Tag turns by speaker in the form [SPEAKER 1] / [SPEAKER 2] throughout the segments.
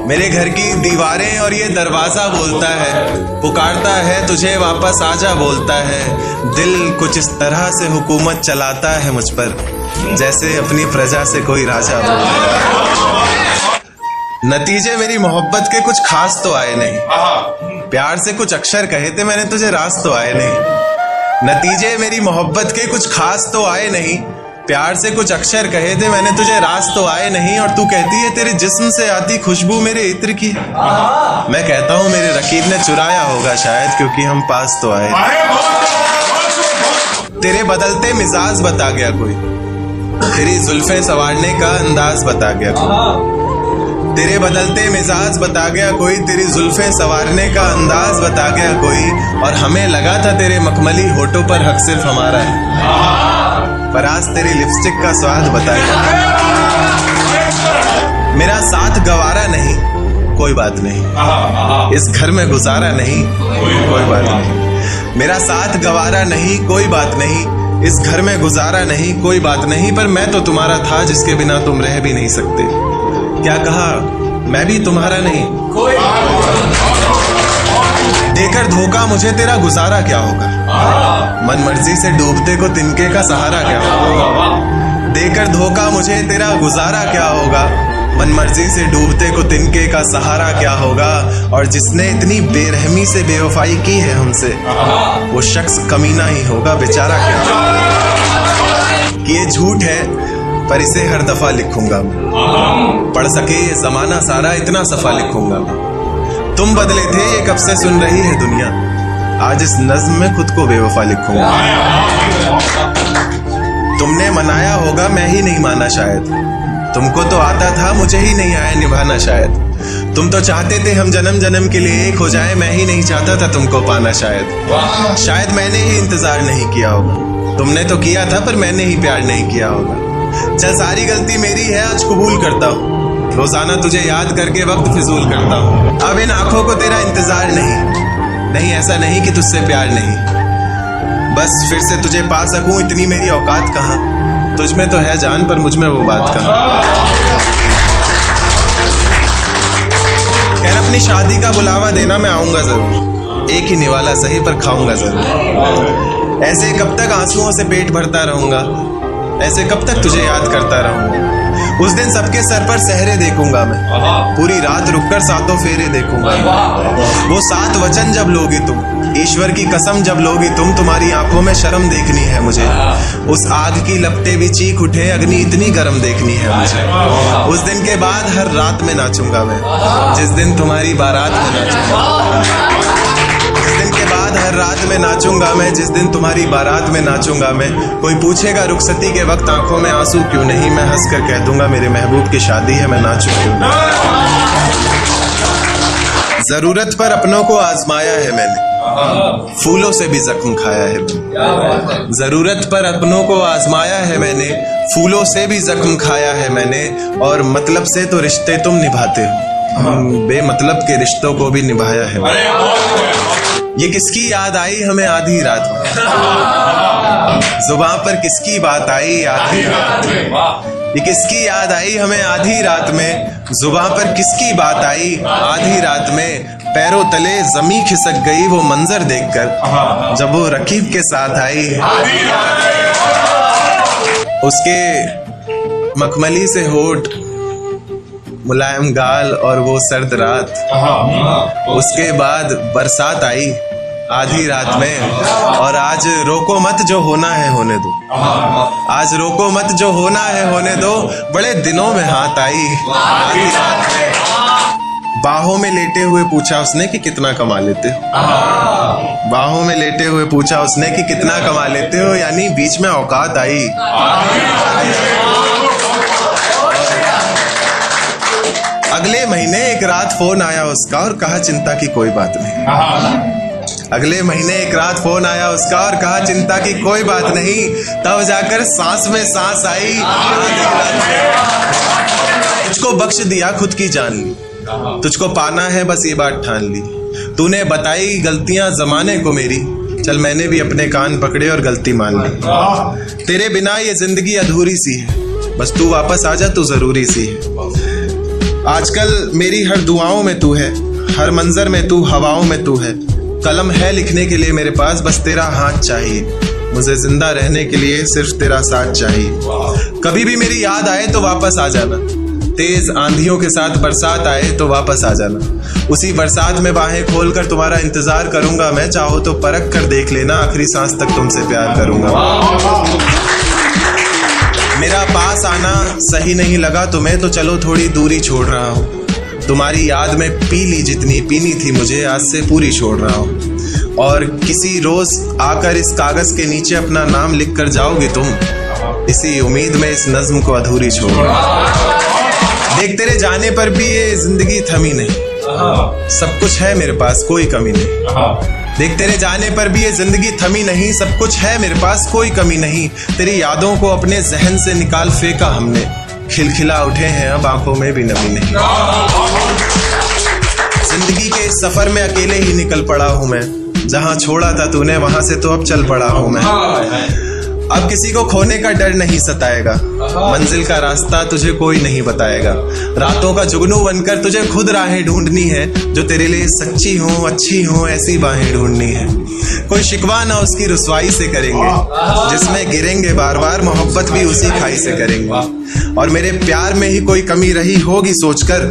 [SPEAKER 1] मेरे घर की दीवारें और ये दरवाजा बोलता है, पुकारता है तुझे वापस आजा बोलता है। दिल कुछ इस तरह से हुकूमत चलाता है मुझ पर, जैसे अपनी प्रजा से कोई राजा बोलता है। नतीजे मेरी मोहब्बत के कुछ खास तो आए नहीं, प्यार से कुछ अक्षर कहे थे मैंने तुझे, रास तो आए नहीं। नतीजे मेरी मोहब्बत के कुछ खास तो आए नहीं, प्यार से कुछ अक्षर कहे थे मैंने तुझे, रास तो आए नहीं। और तू कहती है तेरे जिस्म से आती खुशबू मेरे इत्र की। मैं कहता हूँ मेरे रकीब ने चुराया होगा शायद, क्योंकि हम पास तो आए। तेरे बदलते मिजाज बता गया कोई, तेरी जुल्फें संवारने का अंदाज बता गया कोई। तेरे बदलते मिजाज बता गया कोई, तेरी जुल्फें संवारने का अंदाज बता गया कोई। और हमें लगा था तेरे मखमली होठों पर हक सिर्फ हमारा है, पर आज तेरी लिपस्टिक का स्वाद बता गया। मेरा साथ गवारा नहीं, कोई बात नहीं, इस घर में गुजारा नहीं, कोई बात नहीं। मेरा साथ गवारा नहीं, कोई बात नहीं, इस घर में गुजारा नहीं, कोई बात नहीं। पर मैं तो तुम्हारा था जिसके बिना तुम रह भी नहीं सकते। क्या कहा, मैं भी तुम्हारा नहीं। देकर धोखा मुझे तेरा गुजारा क्या होगा, मन मर्जी से डूबते को तिनके का सहारा क्या होगा। देकर धोखा मुझे तेरा गुजारा क्या होगा, मन मर्जी से डूबते को तिनके का सहारा क्या होगा। और जिसने इतनी बेरहमी से बेवफाई की है हमसे, वो शख्स कमीना ही होगा, बेचारा क्या होगा। कि ये झूठ है पर इसे हर दफा लिखूंगा मैं, पढ़ सके ये जमाना सारा इतना सफा लिखूंगा मैं। तुम बदले थे ये कब से सुन रही है दुनिया, आज इस नज्म में खुद को बेवफा लिखूंगा। तुमने मनाया होगा मैं ही नहीं माना शायद, तुमको तो आता था मुझे ही नहीं आया निभाना शायद। तुम तो चाहते थे हम जन्म जन्म के लिए एक हो जाए, मैं ही नहीं चाहता था तुमको पाना शायद। शायद मैंने ही इंतजार नहीं किया होगा, तुमने तो किया था पर मैंने ही प्यार नहीं किया होगा। चल सारी गलती मेरी है आज कबूल करता हूँ, रोजाना तुझे याद करके वक्त फिजूल करता हूँ। अब इन आंखों को तेरा इंतजार नहीं, ऐसा नहीं कि तुझसे प्यार नहीं, बस फिर से तुझे पा सकूं इतनी मेरी औकात कहाँ। तुझ में तो है जान पर मुझ में वो बात कहाँ। खैर अपनी शादी का बुलावा देना मैं आऊंगा जरूर, एक ही निवाला सही पर खाऊंगा जरूर। ऐसे कब तक आंसुओं से पेट भरता रहूंगा, ऐसे कब तक तुझे याद करता रहूंगा। उस दिन सबके सर पर सहरे देखूंगा मैं, पूरी रात रुककर सातों फेरे देखूंगा। वो 7 वचन जब लोगी तुम, ईश्वर की कसम जब लोगी तुम, तुम्हारी आंखों में शर्म देखनी है मुझे। उस आग की लपटे भी चीख उठे, अग्नि इतनी गर्म देखनी है मुझे। उस दिन के बाद हर रात में नाचूंगा मैं, जिस दिन तुम्हारी बारात में नाचूंगा। जिस दिन के बाद हर रात में नाचूंगा मैं, जिस दिन तुम्हारी बारात में नाचूंगा मैं। कोई पूछेगा रुखसती के वक्त आंखों में आंसू क्यों नहीं, मैं हंस कर कह दूंगा मेरे महबूब की शादी है, मैं नाचूं क्यों नहीं। जरूरत पर अपनों को आजमाया है मैंने, फूलों से भी जख्म खाया है मैंने। जरूरत पर अपनों को आजमाया है मैंने, फूलों से भी जख्म खाया है मैंने। और मतलब से तो रिश्ते तुम निभाते हो, बेमतलब के रिश्तों को भी निभाया है मैंने। ये किसकी याद आई हमें आधी रात में, जुबान पर किसकी बात आई आधी रात में। ये किसकी याद आई हमें आधी रात में, जुबान पर किसकी बात आई आधी रात में। पैरों तले जमी खिसक गई वो मंजर देखकर, जब वो रकीब के साथ आई। उसके मखमली से होठ, मुलायम गाल और वो सर्द रात। उसके बाद बरसात आई आधी रात में। और आज रोको मत जो होना है होने दो, आज रोको मत जो होना है होने दो। बड़े दिनों में हाथ आई आधी रात में। बाहों में लेटे हुए पूछा उसने कि कितना कमा लेते हो। बाहों में लेटे हुए पूछा उसने कि कितना कमा लेते हो, यानी बीच में औकात आई। अगले महीने एक रात फोन आया उसका और कहा चिंता की कोई बात नहीं। अगले महीने एक रात फोन आया उसका और कहा चिंता की कोई बात नहीं। तब जाकर सांस में सांस आई। तुझको बख्श दिया खुद की जान ली, तुझको पाना है बस ये बात ठान ली। तूने बताई गलतियां जमाने को मेरी, चल मैंने भी अपने कान पकड़े और गलती मान ली। तेरे बिना ये जिंदगी अधूरी सी है, बस तू वापस आ जा तू जरूरी सी है। आजकल मेरी हर दुआओं में तू है, हर मंजर में तू, हवाओं में तू है। कलम है लिखने के लिए मेरे पास, बस तेरा हाथ चाहिए। मुझे जिंदा रहने के लिए सिर्फ तेरा साथ चाहिए। कभी भी मेरी याद आए तो वापस आ जाना, तेज आंधियों के साथ बरसात आए तो वापस आ जाना। उसी बरसात में बाहें खोलकर तुम्हारा इंतजार करूंगा मैं, चाहो तो परख कर देख लेना, आखिरी सांस तक तुमसे प्यार करूंगा। मेरा पास आना सही नहीं लगा तुम्हें तो चलो थोड़ी दूरी छोड़ रहा हूँ। तुम्हारी याद में पी ली जितनी पीनी थी मुझे, आज से पूरी छोड़ रहा हूँ। और किसी रोज आकर इस कागज के नीचे अपना नाम लिख कर जाओगी तुम, इसी उम्मीद में इस नज्म को अधूरी छोड़ रहा हूँ। देख तेरे जाने पर भी ये जिंदगी थमी नहीं, सब कुछ है मेरे पास कोई कमी नहीं। देख तेरे जाने पर भी ये जिंदगी थमी नहीं, सब कुछ है मेरे पास कोई कमी नहीं। तेरी यादों को अपने जहन से निकाल फेंका हमने, खिलखिला उठे हैं अब आंखों में भी नमी नहीं। जिंदगी के इस सफर में अकेले ही निकल पड़ा हूं मैं, जहां छोड़ा था तूने वहां से तो अब चल पड़ा हूं मैं। अब किसी को खोने का डर नहीं सताएगा, मंजिल का रास्ता तुझे कोई नहीं बताएगा। रातों का जुगनू बनकर तुझे खुद राहें ढूंढनी है, जो तेरे लिए सच्ची हो अच्छी हो ऐसी बाहें ढूंढनी है। कोई शिकवा ना उसकी रुसवाई से करेंगे, जिसमें गिरेंगे बार बार मोहब्बत भी उसी खाई से करेंगे। और मेरे प्यार में ही कोई कमी रही होगी सोचकर,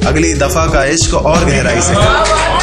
[SPEAKER 1] अगली दफा का इश्क और गहराई से करेंगे।